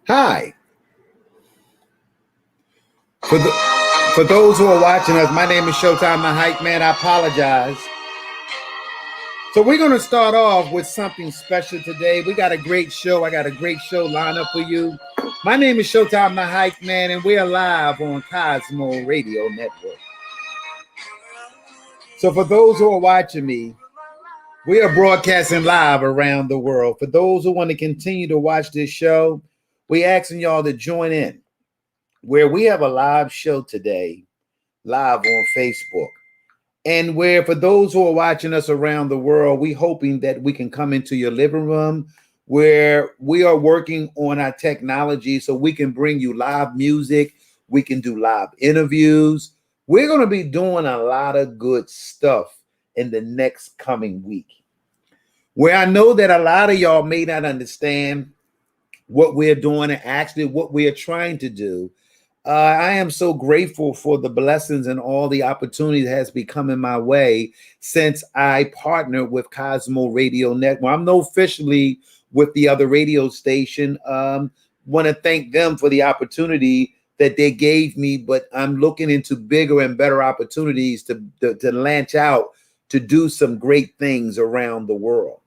Hi. For the, for those who are watching us, my name is Showtime, the Hypeman. I apologize. So we're going to start off with something special today. We got a great show. I got a great show lined up for you. My name is Showtime, the Hypeman, and we are live on Cosmo Radio Network. So for those who are watching me, we are broadcasting live around the world. For those who want to continue to watch this show, we asking y'all to join in, where we have a live show today, live on Facebook. And where for those who are watching us around the world, we hoping that we can come into your living room, where we are working on our technology so we can bring you live music, we can do live interviews. We're going to be doing a lot of good stuff in the next coming week, where I know that a lot of y'all may not understand what we're doing and actually what we are trying to do. I am so grateful for the blessings and all the opportunities that has been coming my way since I partnered with Cosmo Radio Network. I'm not officially with the other radio station. Want to thank them for the opportunity that they gave me, but I'm looking into bigger and better opportunities to launch out to do some great things around the world.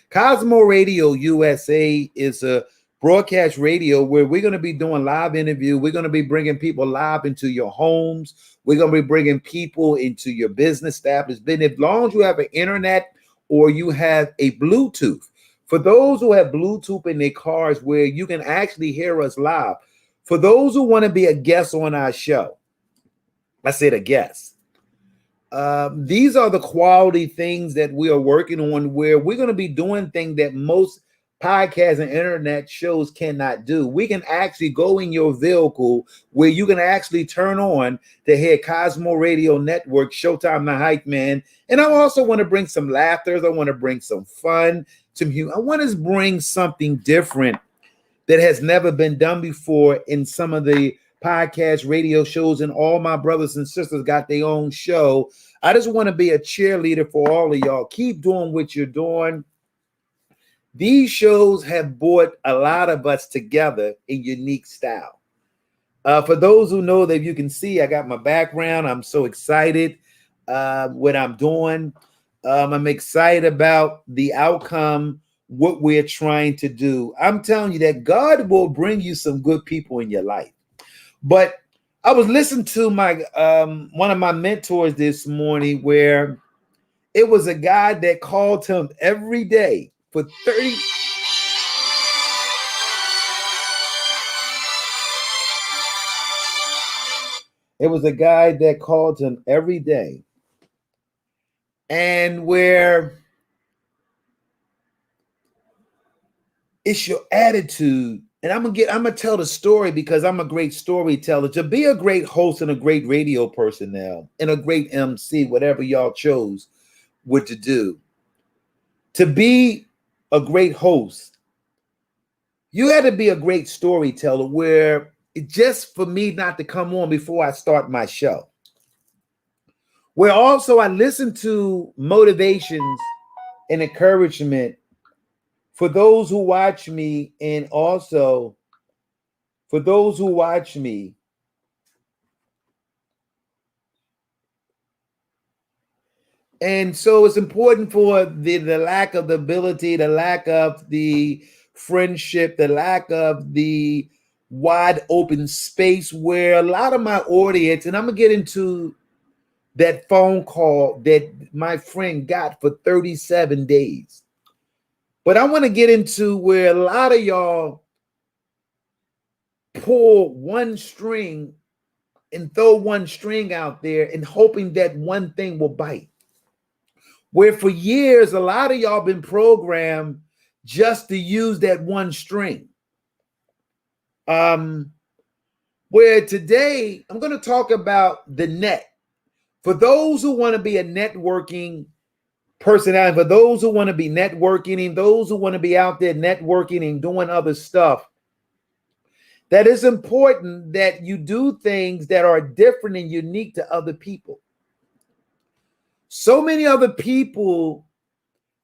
Cosmo Radio USA is a broadcast radio where we're going to be doing live interview. We're going to be bringing people live into your homes. We're going to be bringing people into your business establishment. As long as you have an internet or you have a Bluetooth. For those who have Bluetooth in their cars where you can actually hear us live. For those who want to be a guest on our show, I said a guest. These are the quality things that we are working on, where we're going to be doing things that most podcasts and internet shows cannot do. We can actually go in your vehicle where you can actually turn on to hear Cosmo Radio Network, Showtime the Hype Man. And I also want to bring some laughter. I want to bring some fun, some humor. I want to bring something different that has never been done before in some of the podcast radio shows, and all my brothers and sisters got their own show. I just want to be a cheerleader for all of y'all. Keep doing what you're doing. These shows have brought a lot of us together in unique style. For those who know that you can see, I got my background. I'm so excited what I'm doing. I'm excited about the outcome, what we're trying to do. I'm telling you that God will bring you some good people in your life. But I was listening to my one of my mentors this morning, where it was a guy that called him every day for 30. It was a guy that called him every day, and where it's your attitude. And I'm gonna tell the story because I'm a great storyteller. To be a great host and a great radio personnel and a great MC, whatever y'all chose what to do. To be a great host, you had to be a great storyteller, where it just for me not to come on before I start my show. Where also I listen to motivations and encouragement for those who watch me, and also for those who watch me. And so it's important for the lack of the ability, the lack of the friendship, the lack of the wide open space, where a lot of my audience, and I'm going to get into that phone call that my friend got for 37 days. But I want to get into where a lot of y'all pull one string and throw one string out there and hoping that one thing will bite. Where for years, a lot of y'all been programmed just to use that one string. Where today, I'm going to talk about the net. For those who want to be a networking personality, for those who want to be networking, and those who want to be out there networking and doing other stuff, that is important that you do things that are different and unique to other people. So many other people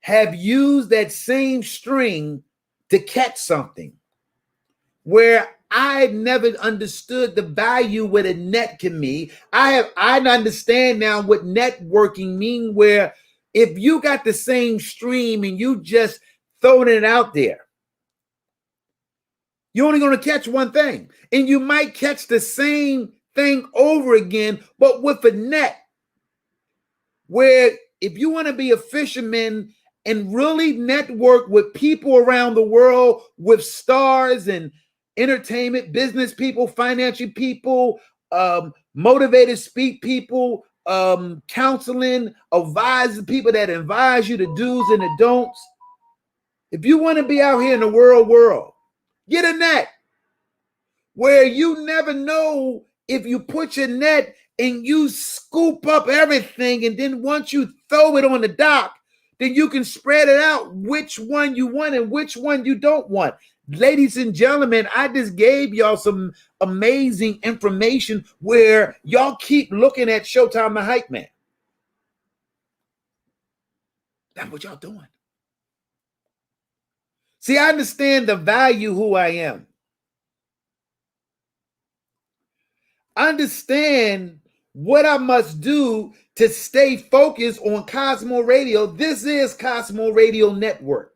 have used that same string to catch something. where I never understood the value what a net can mean. I understand now what networking mean, where if you got the same stream and you just throwing it out there, you're only going to catch one thing. And you might catch the same thing over again, but with a net, where if you want to be a fisherman and really network with people around the world, with stars and entertainment, business people, financial people, motivated speak people, counseling, advise people that advise you the do's and the don'ts. If you want to be out here in the world, get a net where you never know if you put your net and you scoop up everything, and then once you throw it on the dock, then you can spread it out which one you want and which one you don't want. Ladies and gentlemen, I just gave y'all some amazing information where y'all keep looking at Showtime the Hypeman. That's what y'all doing. See, I understand the value who I am. I understand what I must do to stay focused on Cosmo Radio. This is Cosmo Radio Network,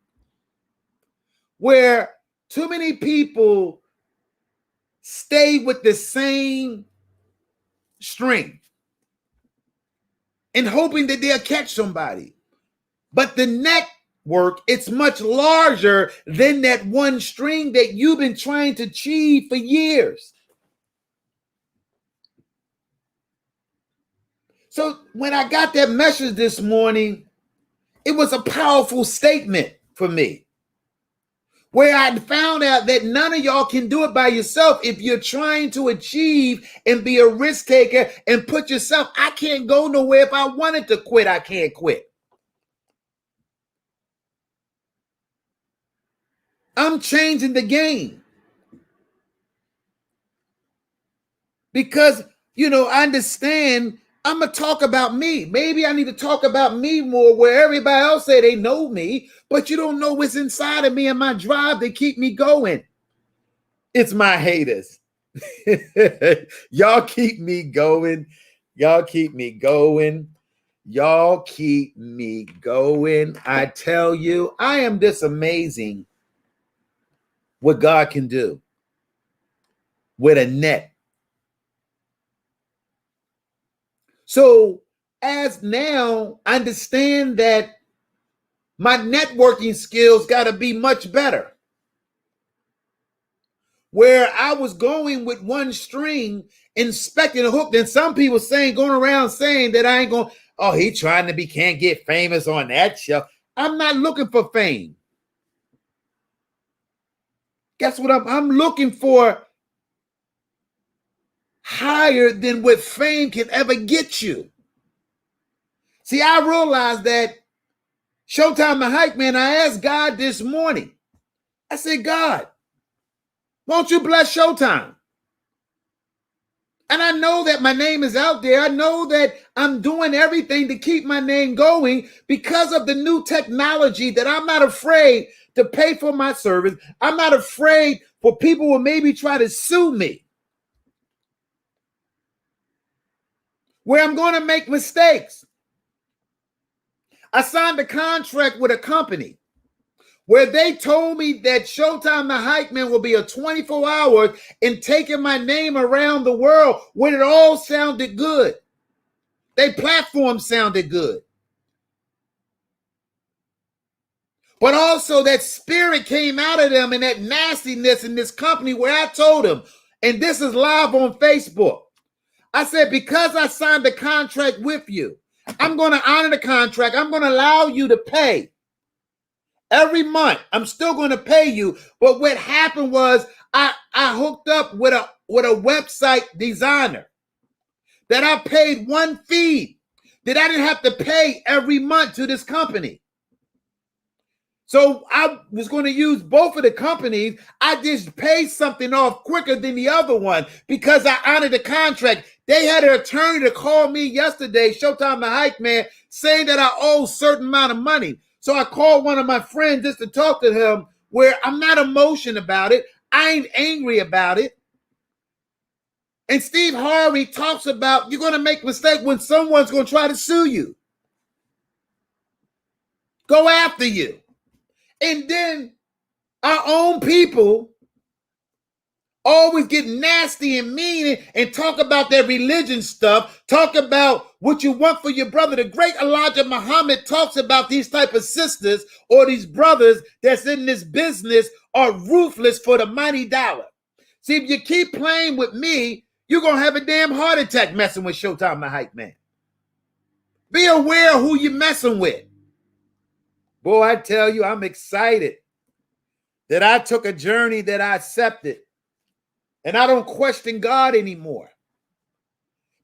where too many people stay with the same string and hoping that they'll catch somebody. But the network, it's much larger than that one string that you've been trying to achieve for years. So when I got that message this morning, it was a powerful statement for me, where I found out that none of y'all can do it by yourself. If you're trying to achieve and be a risk taker and put yourself, I can't go nowhere. If I wanted to quit, I can't quit. I'm changing the game because, I understand I'm going to talk about me. Maybe I need to talk about me more, where everybody else say they know me, but you don't know what's inside of me and my drive that keep me going. It's my haters. Y'all keep me going. Y'all keep me going. Y'all keep me going. I tell you, I am this amazing what God can do with a net. So as now, I understand that my networking skills got to be much better. Where I was going with one string, inspecting a hook, then some people going around saying that I ain't going, he trying to can't get famous on that show. I'm not looking for fame. Guess what? I'm looking for higher than what fame can ever get you. See, I realized that Showtime the Hypeman, I asked God this morning. I said, God, won't you bless Showtime? And I know that my name is out there. I know that I'm doing everything to keep my name going because of the new technology, that I'm not afraid to pay for my service. I'm not afraid for people who maybe try to sue me, where I'm going to make mistakes. I signed a contract with a company where they told me that Showtime the Hypeman will be a 24 hours and taking my name around the world, when it all sounded good. Their platform sounded good. But also that spirit came out of them and that nastiness in this company, where I told them, and this is live on Facebook, I said, because I signed the contract with you, I'm going to honor the contract. I'm going to allow you to pay. Every month, I'm still going to pay you. But what happened was I hooked up with a website designer that I paid one fee that I didn't have to pay every month to this company. So I was going to use both of the companies. I just paid something off quicker than the other one because I honored the contract. They had an attorney to call me yesterday, Showtime the Hypeman, saying that I owe a certain amount of money. So I called one of my friends just to talk to him, where I'm not emotional about it. I ain't angry about it. And Steve Harvey talks about you're going to make a mistake when someone's going to try to sue you, go after you. And then our own people always get nasty and mean and talk about their religion stuff, talk about what you want for your brother. The great Elijah Muhammad talks about these type of sisters or these brothers that's in this business are ruthless for the mighty dollar. See, if you keep playing with me, you're going to have a damn heart attack messing with Showtime the Hypeman. Be aware of who you're messing with. Boy, I tell you, I'm excited that I took a journey that I accepted. And I don't question God anymore.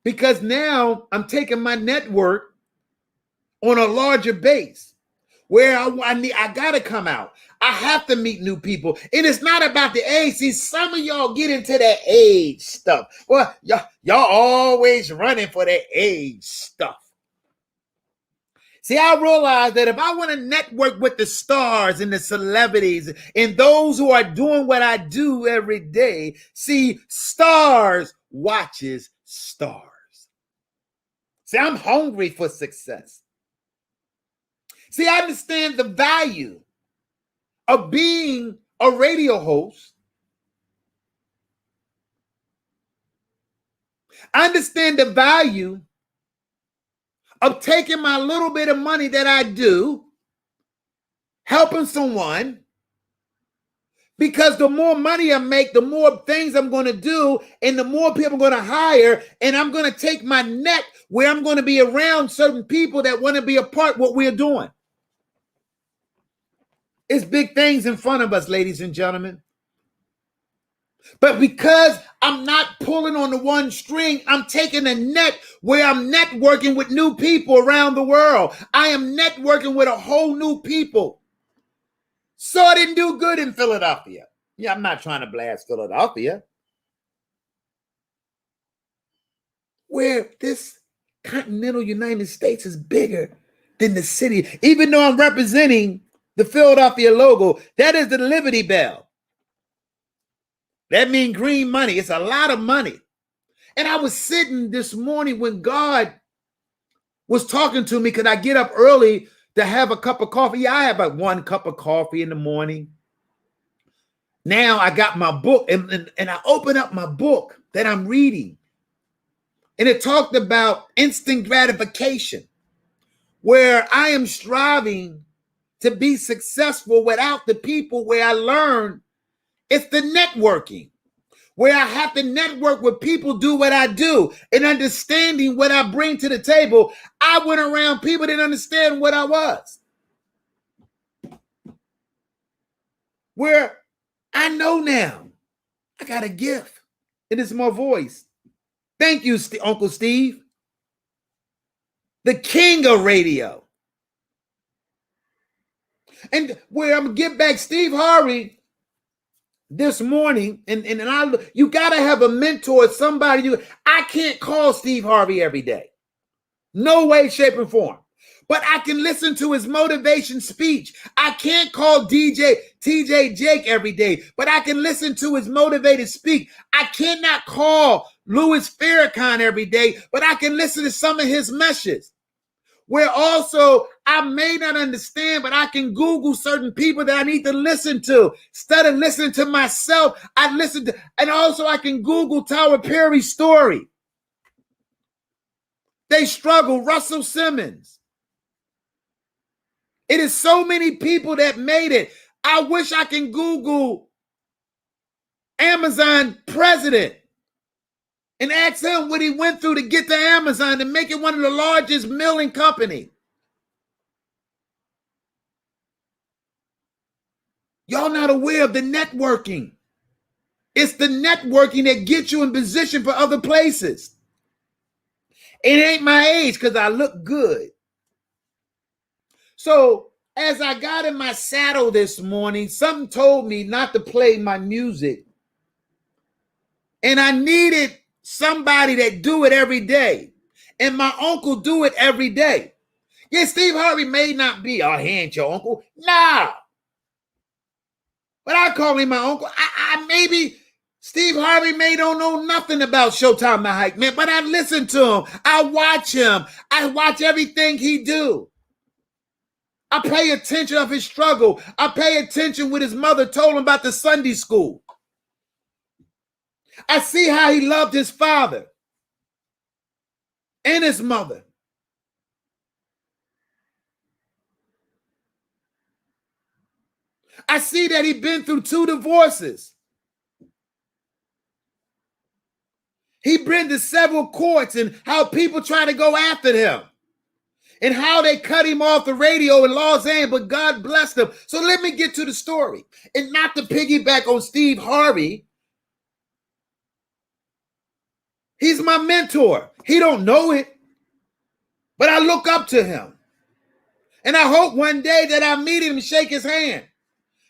Because now I'm taking my network on a larger base where I got to come out. I have to meet new people. And it's not about the age. See, some of y'all get into that age stuff. Well, y'all always running for that age stuff. See, I realize that if I want to network with the stars and the celebrities and those who are doing what I do every day, see, stars watches stars. See, I'm hungry for success. See, I understand the value of being a radio host. I understand the value of taking my little bit of money that I do, helping someone, because the more money I make, the more things I'm going to do, and the more people I'm going to hire, and I'm going to take my net where I'm going to be around certain people that want to be a part of what we're doing. It's big things in front of us, ladies and gentlemen. But because I'm not pulling on the one string, I'm taking a net where I'm networking with new people around the world. I am networking with a whole new people. So I didn't do good in Philadelphia. Yeah, I'm not trying to blast Philadelphia. Where this continental United States is bigger than the city. Even though I'm representing the Philadelphia logo, that is the Liberty Bell. That means green money. It's a lot of money. And I was sitting this morning when God was talking to me because I get up early to have a cup of coffee. Yeah, I have like 1 cup of coffee in the morning. Now I got my book and I open up my book that I'm reading. And it talked about instant gratification, where I am striving to be successful without the people, where I learn it's the networking, where I have to network with people do what I do and understanding what I bring to the table. I went around people that didn't understand what I was. Where I know now I got a gift. It is my voice. Thank you, Uncle Steve. The king of radio. And where I'm going to get back Steve Harvey this morning, and you got to have a mentor, somebody. I can't call Steve Harvey every day. No way, shape, or form. But I can listen to his motivation speech. I can't call TJ Jake every day, but I can listen to his motivated speak. I cannot call Louis Farrakhan every day, but I can listen to some of his messages. Where also I may not understand, but I can Google certain people that I need to listen to. Instead of listening to myself, I listen to, and also I can Google Tyler Perry's story. They struggle. Russell Simmons. It is so many people that made it. I wish I can Google Amazon president and ask him what he went through to get to Amazon and make it one of the largest milling companies. Y'all not aware of the networking. It's the networking that gets you in position for other places. It ain't my age because I look good. So as I got in my saddle this morning, something told me not to play my music. And I needed somebody that do it every day. And my uncle do it every day. Yeah, Steve Harvey may not be, oh, he ain't your uncle. Nah. But I call him my uncle. I maybe Steve Harvey may don't know nothing about Showtime the Hypeman, but I listen to him. I watch him. I watch everything he do. I pay attention of his struggle. I pay attention what his mother told him about the Sunday school. I see how he loved his father and his mother. I see that he's been through 2 divorces. He been to several courts and how people try to go after him and how they cut him off the radio in Los Angeles, but God blessed him. So let me get to the story. And not to piggyback on Steve Harvey, he's my mentor. He don't know it, but I look up to him. And I hope one day that I meet him and shake his hand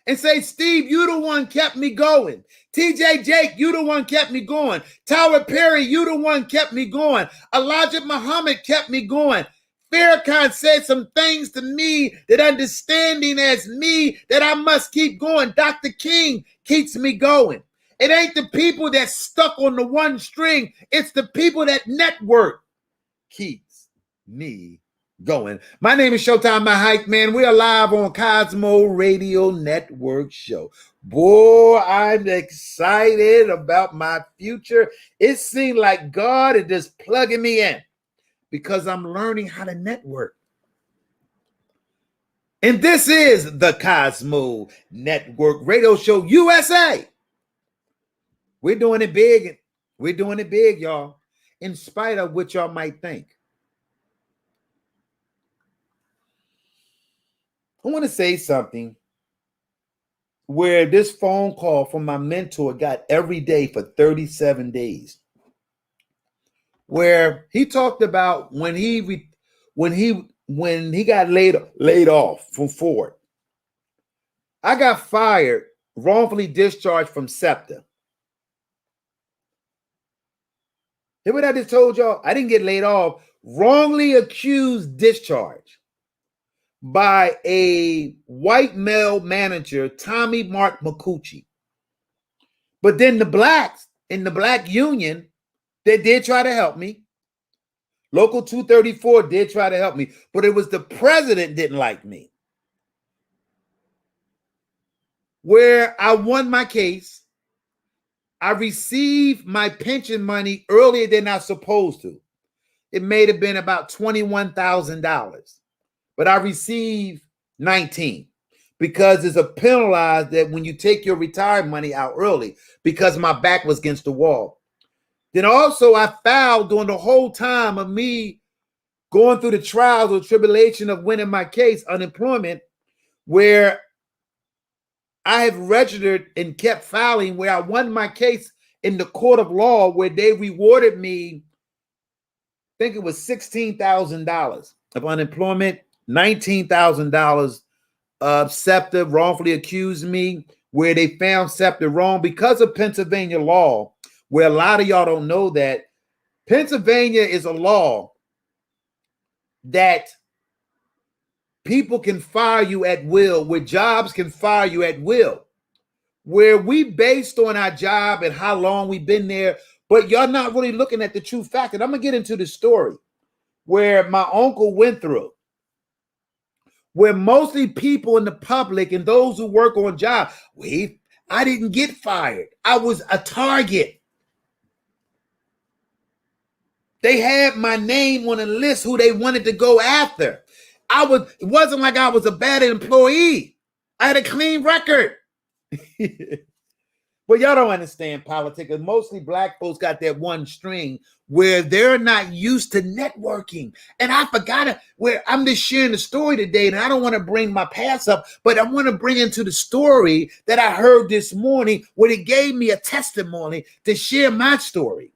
and say, Steve, you the one kept me going. TJ Jake, you the one kept me going. Tyler Perry, you the one kept me going. Elijah Muhammad kept me going. Farrakhan said some things to me that understanding as me that I must keep going. Dr. King keeps me going. It ain't the people that stuck on the one string. It's the people that network keeps me going. My name is Showtime, my Hypeman. We are live on Cosmo Radio Network Show. Boy, I'm excited about my future. It seems like God is just plugging me in because I'm learning how to network. And this is the Cosmo Network Radio Show USA. We're doing it big. We're doing it big, y'all, in spite of what y'all might think. I want to say something where this phone call from my mentor got every day for 37 days, where he talked about when he got laid off from Ford. I got fired, wrongfully discharged from SEPTA. Hear what I just told y'all? I didn't get laid off, wrongly accused discharge by a white male manager, Tommy Mark McCucci. But then the blacks in the black union, they did try to help me. Local 234 did try to help me, but it was the president didn't like me. Where I won my case, I received my pension money earlier than I was supposed to. It may have been about $21,000, but I received 19 because it's a penalized that when you take your retirement money out early because my back was against the wall. Then also I filed during the whole time of me going through the trials or tribulation of winning my case, unemployment, where I have registered and kept filing where I won my case in the court of law where they rewarded me, I think it was $16,000 of unemployment, $19,000 of SEPTA wrongfully accused me, where they found SEPTA wrong because of Pennsylvania law, where a lot of y'all don't know that Pennsylvania is a law that people can fire you at will, where jobs can fire you at will, where we based on our job and how long we've been there, but y'all not really looking at the true fact. And I'm going to get into the story where my uncle went through, where mostly people in the public and those who work on jobs, I didn't get fired. I was a target. They had my name on a list who they wanted to go after. It wasn't like I was a bad employee. I had a clean record. But y'all don't understand politics. Mostly black folks got that one string where they're not used to networking. And I forgot it, where I'm just sharing the story today, and I don't want to bring my past up, but I want to bring into the story that I heard this morning where it gave me a testimony to share my story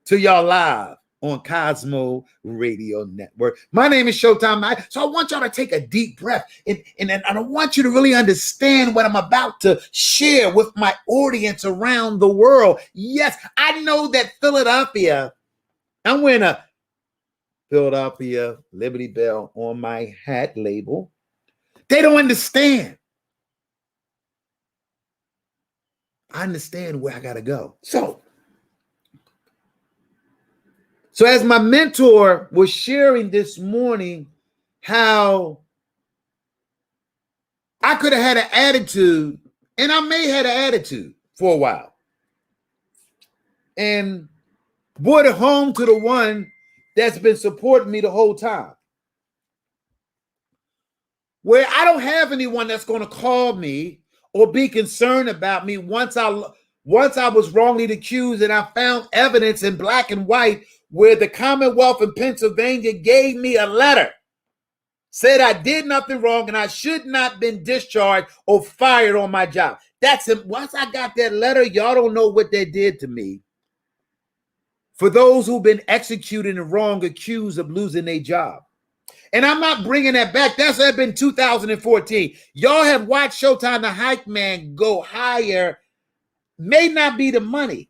to y'all live on Cosmo Radio Network. My name is Showtime. So I want y'all to take a deep breath and I want you to really understand what I'm about to share with my audience around the world. Yes, I know that Philadelphia, I'm wearing a Philadelphia Liberty Bell on my hat label. They don't understand. I understand where I got to go. So as my mentor was sharing this morning, how I could have had an attitude, and I may have had an attitude for a while, and brought it home to the one that's been supporting me the whole time, where I don't have anyone that's going to call me or be concerned about me once I was wrongly accused and I found evidence in black and white where the Commonwealth in Pennsylvania gave me a letter, said I did nothing wrong and I should not been discharged or fired on my job. That's it. Once I got that letter, y'all don't know what they did to me. For those who've been executed and wrong, accused of losing their job. And I'm not bringing that back. That's been 2014. Y'all have watched Showtime, the Hypeman go higher. May not be the money,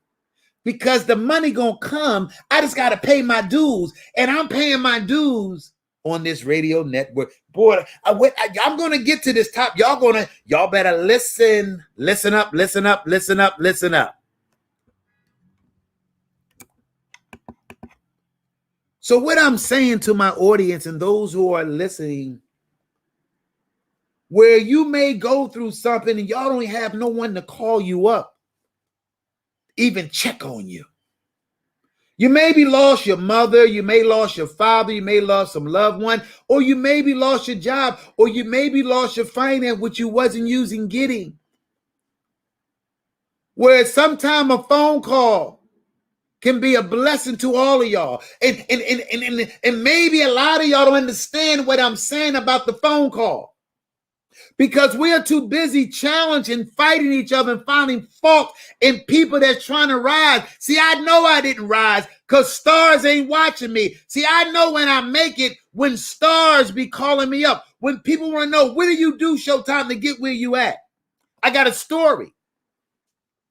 because the money gonna come. I just got to pay my dues, and I'm paying my dues on this radio network. Boy, I'm gonna get to this top. Y'all better listen up, listen up, listen up, listen up. So what I'm saying to my audience and those who are listening, where you may go through something and y'all don't have no one to call you up, even check on you. You maybe lost your mother, you may lost your father, you may lost some loved one, or you maybe lost your job, or you maybe lost your finance, which you wasn't using getting. Where sometime a phone call can be a blessing to all of y'all. And maybe a lot of y'all don't understand what I'm saying about the phone call, because we are too busy challenging, fighting each other, and finding fault in people that's trying to rise. See, I know I didn't rise because stars ain't watching me. See, I know when I make it, when stars be calling me up, when people want to know, what do you do, Showtime, to get where you at? I got a story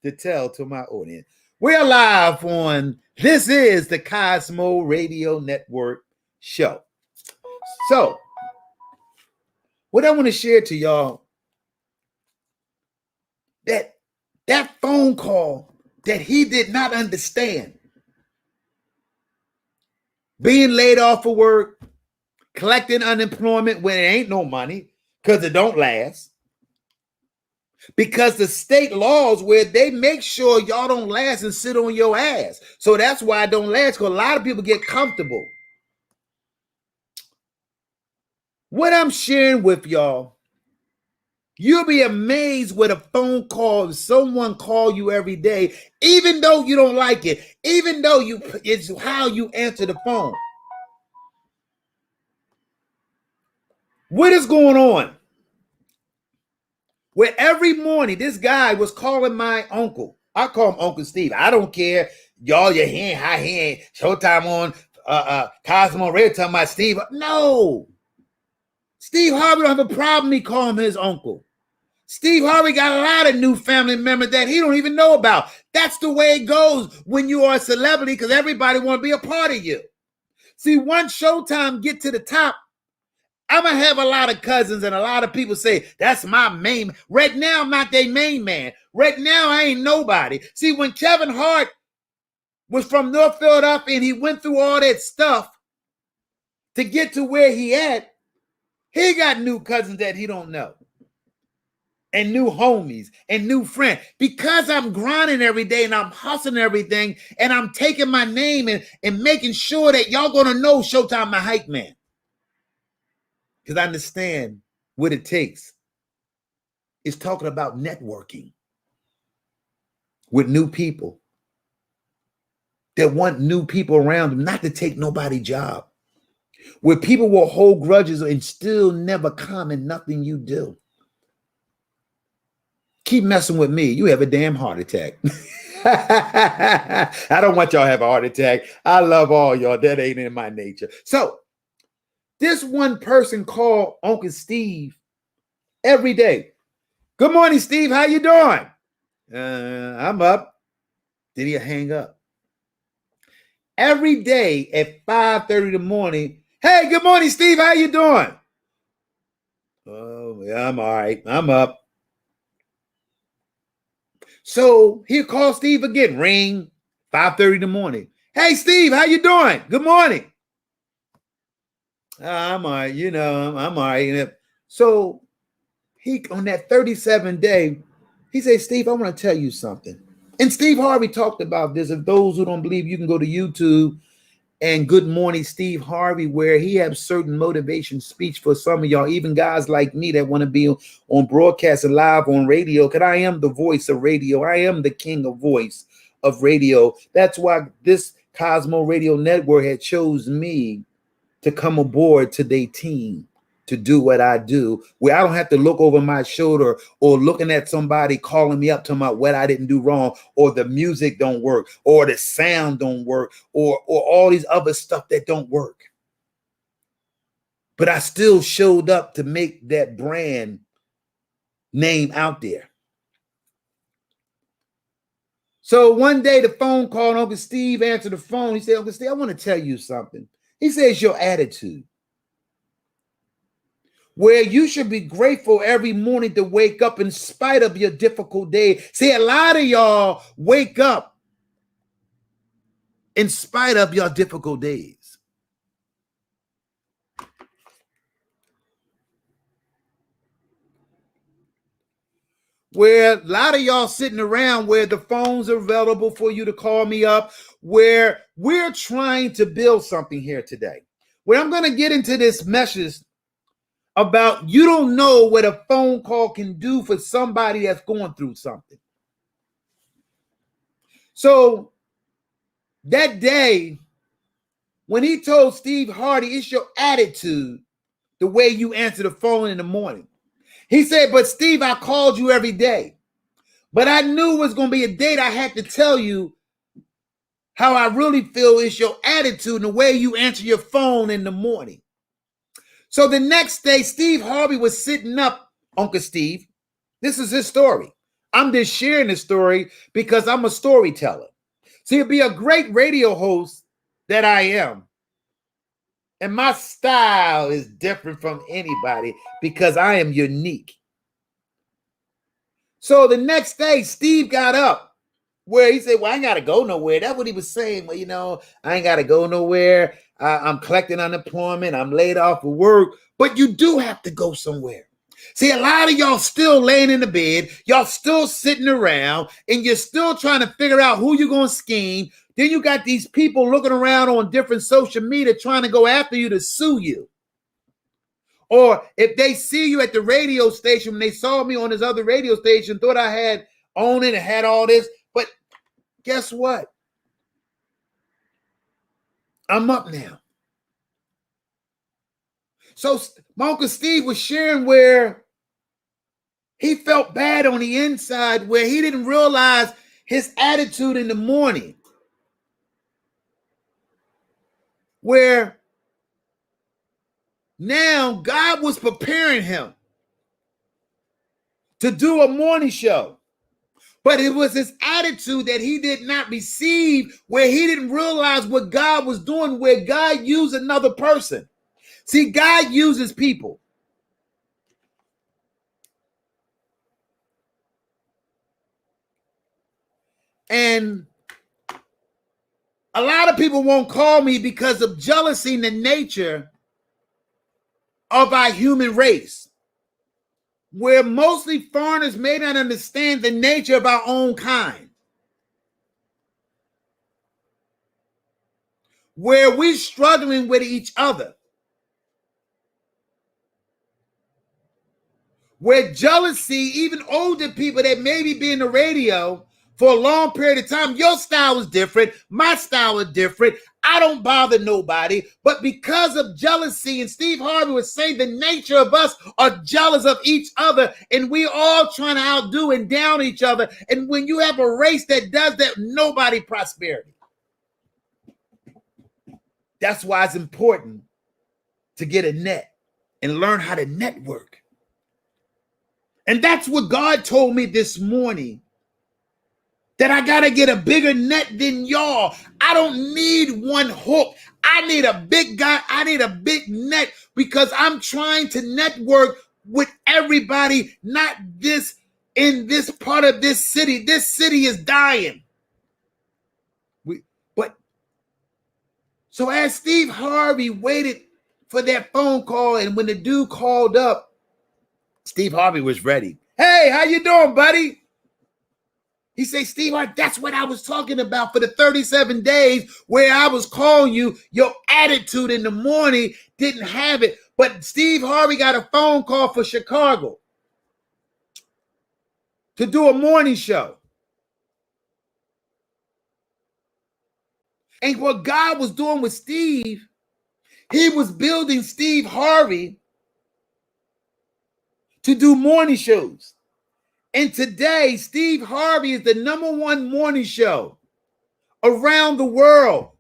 to tell to my audience. We're live on This is the Cosmo Radio Network show. So, what I want to share to y'all, that phone call that he did not understand, being laid off of work, collecting unemployment when it ain't no money because it don't last, because the state laws where they make sure y'all don't last and sit on your ass. So that's why it don't last, because a lot of people get comfortable. What I'm sharing with y'all, you'll be amazed with a phone call if someone call you every day, even though you don't like it, even though it's how you answer the phone. What is going on? Where every morning this guy was calling my uncle. I call him Uncle Steve. I don't care. Y'all, your hand, high hand, Showtime on Cosmo Radio talking about Steve. No. Steve Harvey don't have a problem me calling him his uncle. Steve Harvey got a lot of new family members that he don't even know about. That's the way it goes when you are a celebrity, because everybody want to be a part of you. See, once Showtime get to the top, I'm going to have a lot of cousins and a lot of people say, that's my main. Right now, I'm not their main man. Right now, I ain't nobody. See, when Kevin Hart was from North Philadelphia and he went through all that stuff to get to where he at, he got new cousins that he don't know, and new homies and new friends, because I'm grinding every day and I'm hustling everything and I'm taking my name and making sure that y'all going to know Showtime, my hype man. Because I understand what it takes. It's talking about networking with new people that want new people around them, not to take nobody's job. Where people will hold grudges and still never comment nothing you do. Keep messing with me, you have a damn heart attack. I don't want y'all to have a heart attack. I love all y'all. That ain't in my nature. So, this one person called Uncle Steve every day. Good morning, Steve. How you doing? I'm up. Then he'll hang up. Every day at 5:30 in the morning. Hey, good morning, Steve. How you doing? Oh, yeah, I'm all right. I'm up. So he called Steve again, ring, 5:30 in the morning. Hey, Steve, how you doing? Good morning. I'm all right, I'm all right. So he, on that 37th day, he said, Steve, I want to tell you something. And Steve Harvey talked about this. If those who don't believe, you can go to YouTube and Good Morning Steve Harvey, where he has certain motivation speech for some of y'all, even guys like me that want to be on broadcast and live on radio, because I am the voice of radio. I am the king of voice of radio. That's why this Cosmo Radio Network had chose me to come aboard to their team to do what I do, where I don't have to look over my shoulder or looking at somebody calling me up to my what I didn't do wrong, or the music don't work, or the sound don't work, or all these other stuff that don't work. But I still showed up to make that brand name out there. So one day the phone called, Uncle Steve answered the phone. He said, Uncle Steve, I want to tell you something. He says, your attitude. Where you should be grateful every morning to wake up in spite of your difficult day. See, a lot of y'all wake up in spite of your difficult days. Where a lot of y'all sitting around where the phones are available for you to call me up, where we're trying to build something here today. Where I'm going to get into this message about you don't know what a phone call can do for somebody that's going through something. So that day, when he told Steve Harvey, it's your attitude, the way you answer the phone in the morning. He said, but Steve, I called you every day. But I knew it was going to be a date I had to tell you how I really feel is your attitude and the way you answer your phone in the morning. So the next day, Steve Harvey was sitting up, Uncle Steve. This is his story. I'm just sharing this story because I'm a storyteller. See, it'd be a great radio host that I am. And my style is different from anybody because I am unique. So the next day, Steve got up where he said, well, I ain't got to go nowhere. That's what he was saying. Well, I ain't got to go nowhere. I'm collecting unemployment. I'm laid off of work. But you do have to go somewhere. See, a lot of y'all still laying in the bed. Y'all still sitting around and you're still trying to figure out who you're going to scheme. Then you got these people looking around on different social media trying to go after you to sue you. Or if they see you at the radio station, when they saw me on this other radio station, thought I had owned it and had all this. But guess what? I'm up now. So my Uncle Steve was sharing where he felt bad on the inside, where he didn't realize his attitude in the morning. Where now God was preparing him to do a morning show. But it was his attitude that he did not receive, where he didn't realize what God was doing, where God used another person. See, God uses people. And a lot of people won't call me because of jealousy in the nature of our human race, where mostly foreigners may not understand the nature of our own kind, where we're struggling with each other, where jealousy, even older people that maybe be in the radio for a long period of time, your style is different, my style is different, I don't bother nobody, but because of jealousy, and Steve Harvey was saying the nature of us are jealous of each other, and we all trying to outdo and down each other, and when you have a race that does that, nobody prosperity. That's why it's important to get a net and learn how to network. And that's what God told me this morning, that I got to get a bigger net than y'all. I don't need one hook. I need a big guy. I need a big net because I'm trying to network with everybody, not this in this part of this city is dying. So as Steve Harvey waited for that phone call, and when the dude called up, Steve Harvey was ready. Hey, how you doing, buddy? He said, Steve Harvey, that's what I was talking about for the 37 days where I was calling you. Your attitude in the morning didn't have it. But Steve Harvey got a phone call for Chicago to do a morning show. And what God was doing with Steve, he was building Steve Harvey to do morning shows. And today, Steve Harvey is the #1 morning show around the world.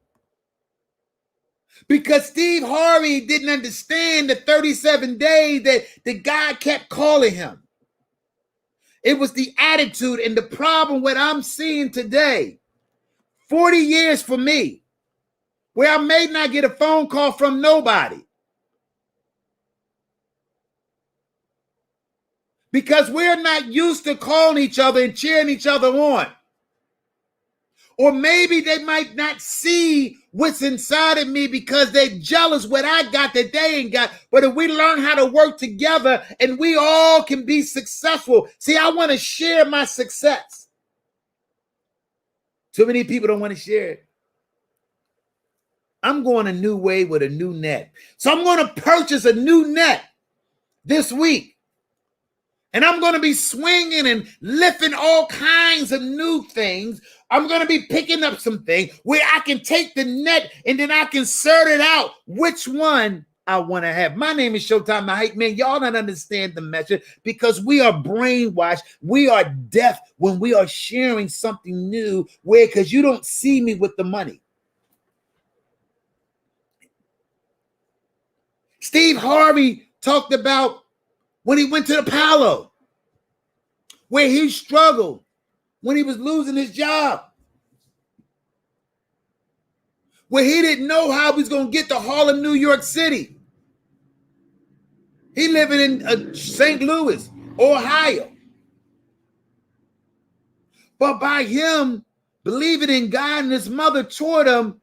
Because Steve Harvey didn't understand the 37 days that God kept calling him. It was the attitude and the problem what I'm seeing today. 40 years for me, where I may not get a phone call from nobody. Because we're not used to calling each other and cheering each other on. Or maybe they might not see what's inside of me because they're jealous what I got that they ain't got. But if we learn how to work together and we all can be successful. See, I want to share my success. Too many people don't want to share it. I'm going a new way with a new net. So I'm going to purchase a new net this week. And I'm going to be swinging and lifting all kinds of new things. I'm going to be picking up some things where I can take the net and then I can sort it out which one I want to have. My name is Showtime, the Hypeman. Y'all don't understand the message because we are brainwashed. We are deaf when we are sharing something new because you don't see me with the money. Steve Harvey talked about when he went to the Palo, where he struggled when he was losing his job, where he didn't know how he was going to get to Harlem, New York City. He living in St. Louis, Ohio. But by him believing in God and his mother taught him,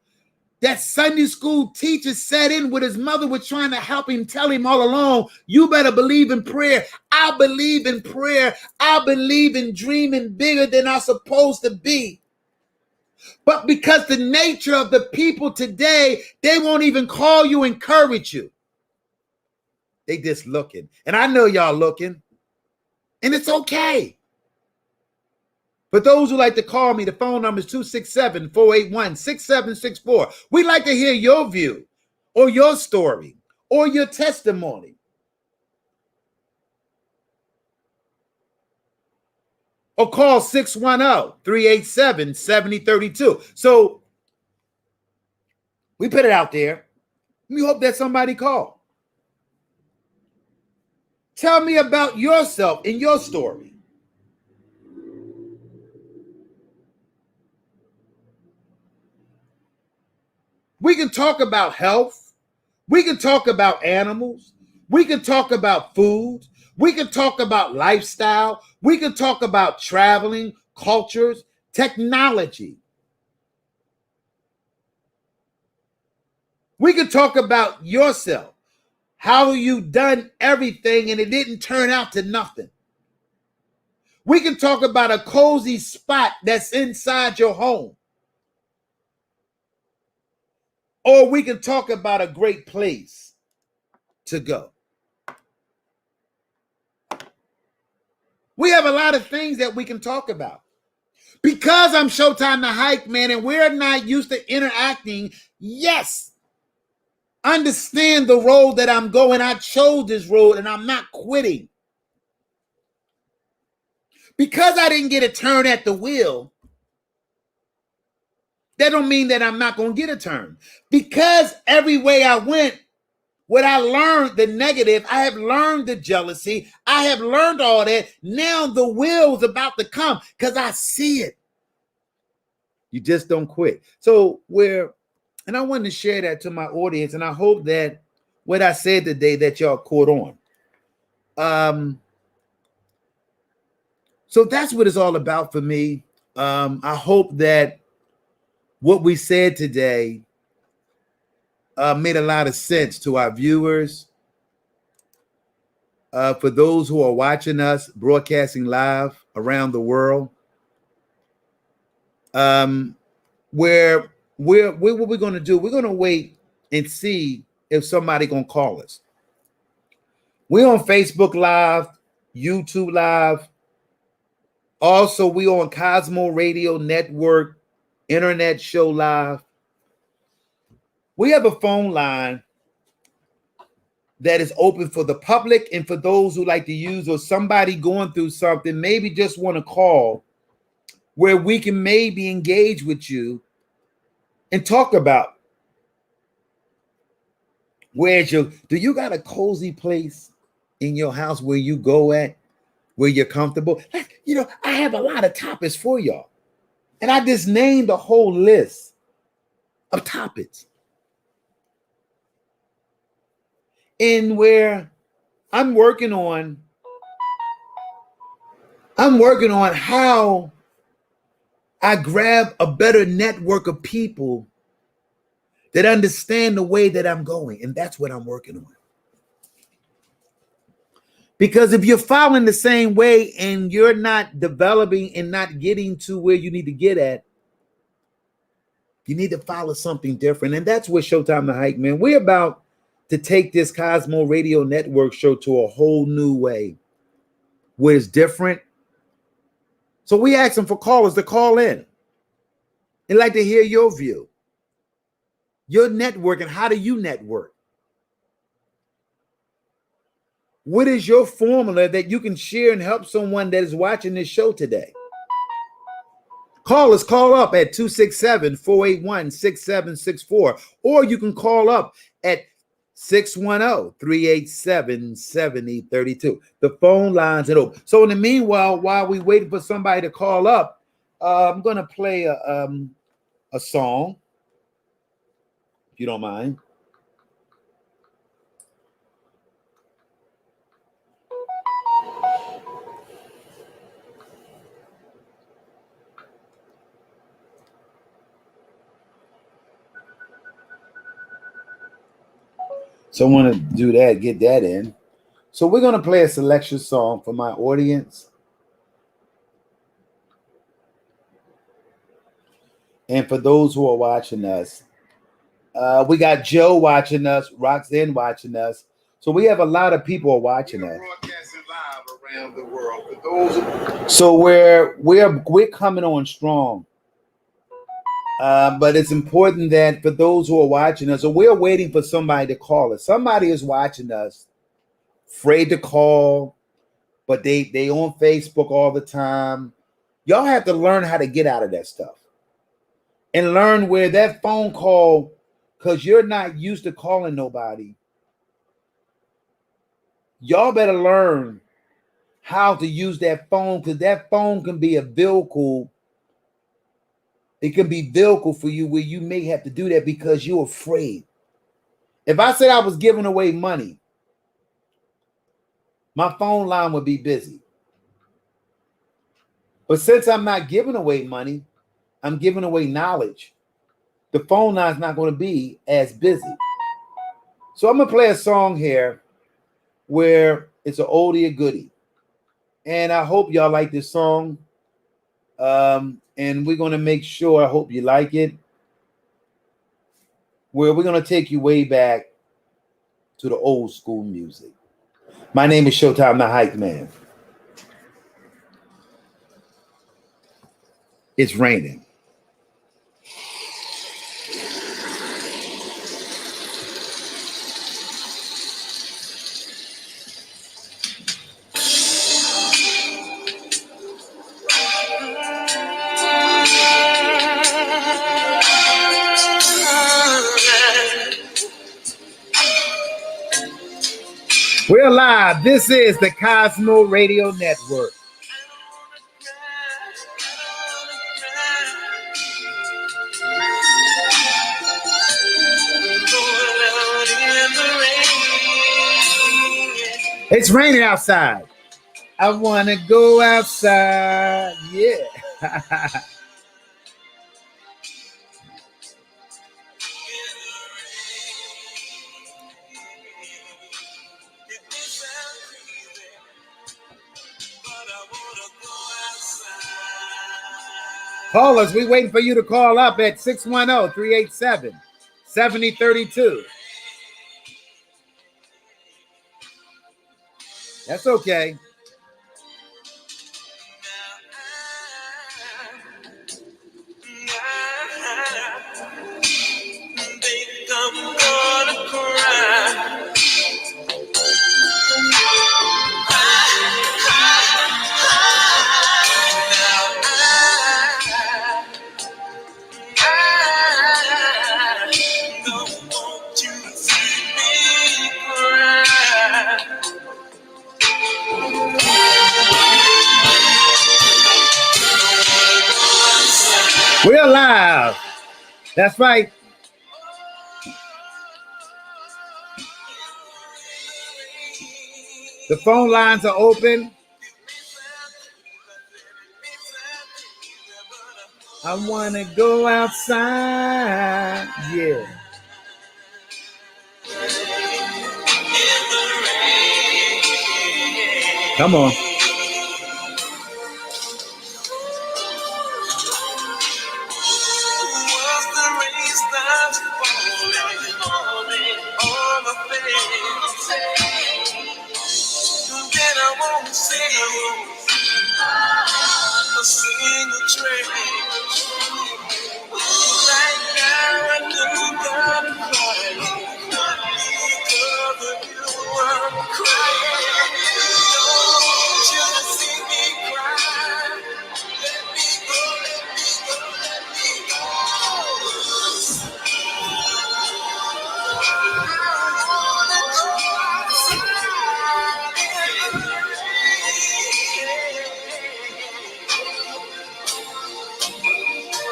that Sunday school teacher sat in with his mother was trying to help him, tell him all along, you better believe in prayer. I believe in prayer. I believe in dreaming bigger than I'm supposed to be. But because the nature of the people today, they won't even call you, encourage you. They just looking. And I know y'all looking. And it's okay. For those who like to call me, the phone number is 267-481-6764. We'd like to hear your view or your story or your testimony. Or call 610-387-7032. So we put it out there. We hope that somebody called. Tell me about yourself and your story. We can talk about health. We can talk about animals. We can talk about food. We can talk about lifestyle. We can talk about traveling, cultures, technology. We can talk about yourself. How you done everything and it didn't turn out to nothing. We can talk about a cozy spot that's inside your home. Or we can talk about a great place to go. We have a lot of things that we can talk about. Because I'm Showtime the Hypeman and we're not used to interacting, yes, understand the road that I'm going. I chose this road and I'm not quitting. Because I didn't get a turn at the wheel, that don't mean that I'm not going to get a turn. Because every way I went, what I learned, the negative, I have learned the jealousy. I have learned all that. Now the wheel is about to come because I see it. You just don't quit. So and I wanted to share that to my audience, and I hope that what I said today that y'all caught on. So that's what it's all about for me. I hope that what we said today made a lot of sense to our viewers. For those who are watching us broadcasting live around the world, where what we're going to do, we're going to wait and see if somebody going to call us. We're on Facebook Live, YouTube Live. Also, we on Cosmo Radio Network, Internet Show Live. We have a phone line that is open for the public and for those who like to use, or somebody going through something, maybe just want to call, where we can maybe engage with you and talk about do you got a cozy place in your house where you go at, where you're comfortable? I have a lot of topics for y'all. And I just named a whole list of topics. And where I'm working on how I grab a better network of people that understand the way that I'm going. And that's what I'm working on. Because if you're following the same way and you're not developing and not getting to where you need to get at, you need to follow something different. And that's what Showtime the Hypeman. We're about to take this Cosmo Radio Network show to a whole new way where it's different. So we asking for callers to call in and like to hear your view, your network, and how do you network? What is your formula that you can share and help someone that is watching this show today? Call up at 267-481-6764, or you can call up at 610-387-7032. The phone lines are open. So in the meanwhile, while we waiting for somebody to call up, I'm going to play a song, if you don't mind. So I want to do that, get that in. So we're going to play a selection song for my audience. And for those who are watching us, we got Joe watching us, Roxanne watching us. So we have a lot of people watching us. Broadcasting live around the world. For those so we're coming on strong. But it's important that for those who are watching us, so we're waiting for somebody to call us. Somebody is watching us, afraid to call, but they on Facebook all the time. Y'all have to learn how to get out of that stuff and learn where that phone call, because you're not used to calling nobody. Y'all better learn how to use that phone, because that phone can be a vehicle. It can be vehicle for you where you may have to do that because you're afraid. If I said I was giving away money, my phone line would be busy. But since I'm not giving away money, I'm giving away knowledge. The phone line's not going to be as busy. So I'm going to play a song here where it's an oldie or goodie. And I hope y'all like this song. And we're going to make sure, I hope you like it, where we're going to take you way back to the old school music. My name is Showtime the Hypeman. It's raining. We're live. This is the Cosmo Radio Network. It's raining outside. I want to go outside. Yeah. Call us. We waiting for you to call up at 610-387-7032. That's okay. Think I'm gonna cry. I don't want you to see me cry. We're live. That's right. The phone lines are open. I want to go outside. Yeah. Come on. Then I won't see a single trace. Right now I know that I'm crying. Because of you I'm crying. Don't you see me cry? Let me go, let me go, let me go. I wanna go outside in the rain.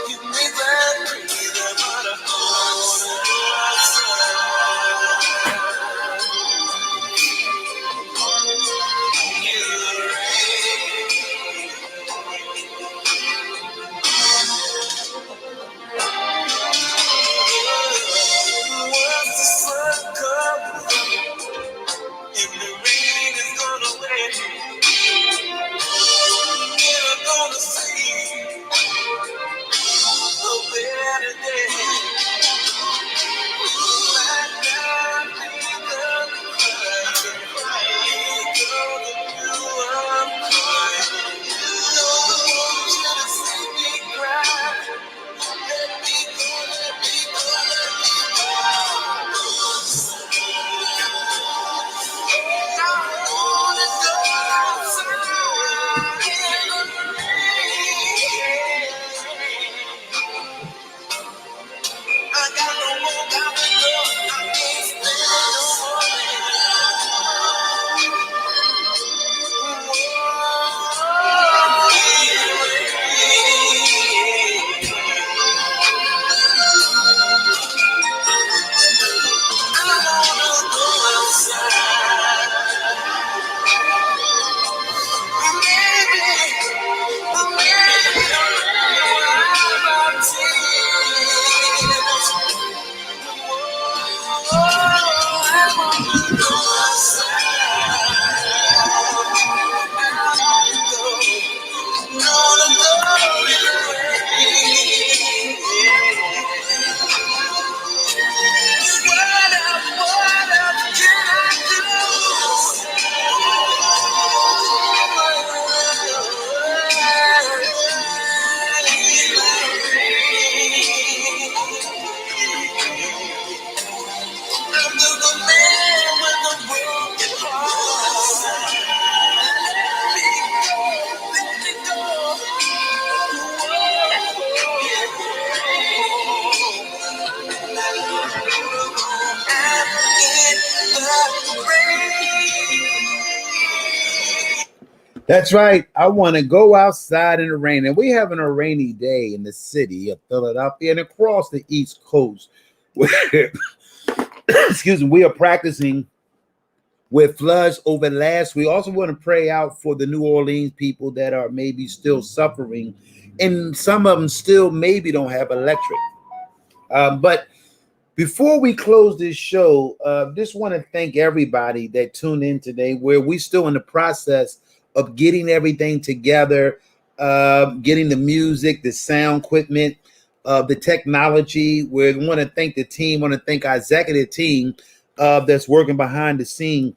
Give me that breather, but I wanna go outside in the rain. Once the sun comes and the rain is gonna wet, then I'm gonna see a better day. Right now, I think I'm crying. Because of you, I'm crying. Don't want you to see me cry. Let me go, let me go, let me go. I wanna go outside in the rain. I got no more, got to go. I can't stand no I wanna go outside. That's right. I want to go outside in the rain. And we're having a rainy day in the city of Philadelphia and across the East Coast. Excuse me, we are practicing with floods over last. We also want to pray out for the New Orleans people that are maybe still suffering, and some of them still maybe don't have electric. But before we close this show, just want to thank everybody that tuned in today, where we still in the process of getting everything together, getting the music, the sound equipment, the technology. We want to thank the team, want to thank our executive team that's working behind the scene.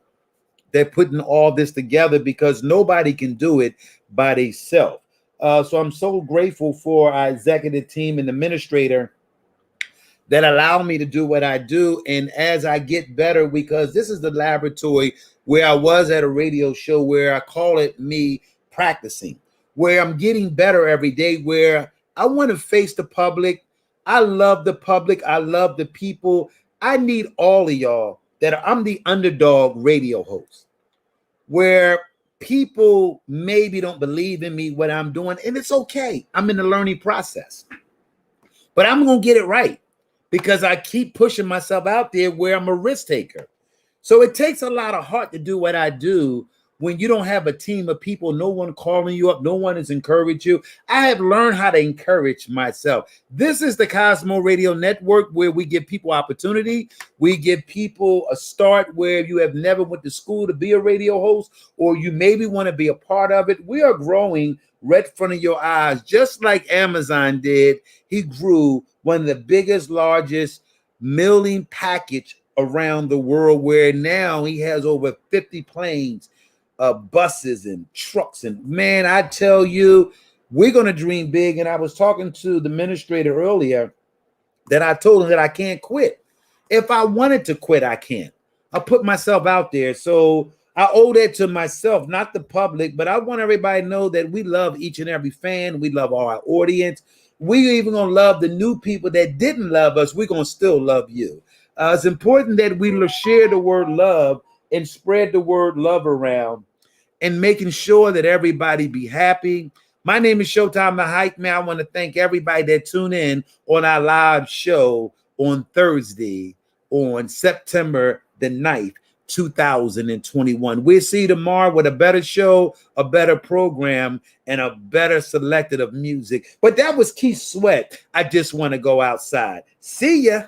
They're putting all this together because nobody can do it by themselves. So I'm so grateful for our executive team and administrator that allow me to do what I do. And as I get better, because this is the laboratory where I was at a radio show where I call it me practicing, where I'm getting better every day, where I want to face the public. I love the public. I love the people. I need all of y'all I'm the underdog radio host, where people maybe don't believe in me, what I'm doing, and it's okay. I'm in the learning process, but I'm going to get it right because I keep pushing myself out there where I'm a risk taker. So it takes a lot of heart to do what I do when you don't have a team of people, no one calling you up, no one has encouraged you. I have learned how to encourage myself. This is the Cosmo Radio Network, where we give people opportunity. We give people a start where you have never went to school to be a radio host, or you maybe want to be a part of it. We are growing right in front of your eyes, just like Amazon did. He grew one of the biggest, largest mailing package around the world, where now he has over 50 planes, buses and trucks. And man, I tell you, we're going to dream big. And I was talking to the administrator earlier that I told him that I can't quit. If I wanted to quit, I can't. I put myself out there. So I owe that to myself, not the public, but I want everybody to know that we love each and every fan. We love all our audience. We even going to love the new people that didn't love us. We're going to still love you. It's important that we share the word love and spread the word love around, and making sure that everybody be happy. My name is Showtime the Hypeman. I want to thank everybody that tuned in on our live show on Thursday, on September the 9th, 2021. We'll see you tomorrow with a better show, a better program, and a better selected of music. But that was Keith Sweat. I just want to go outside. See ya.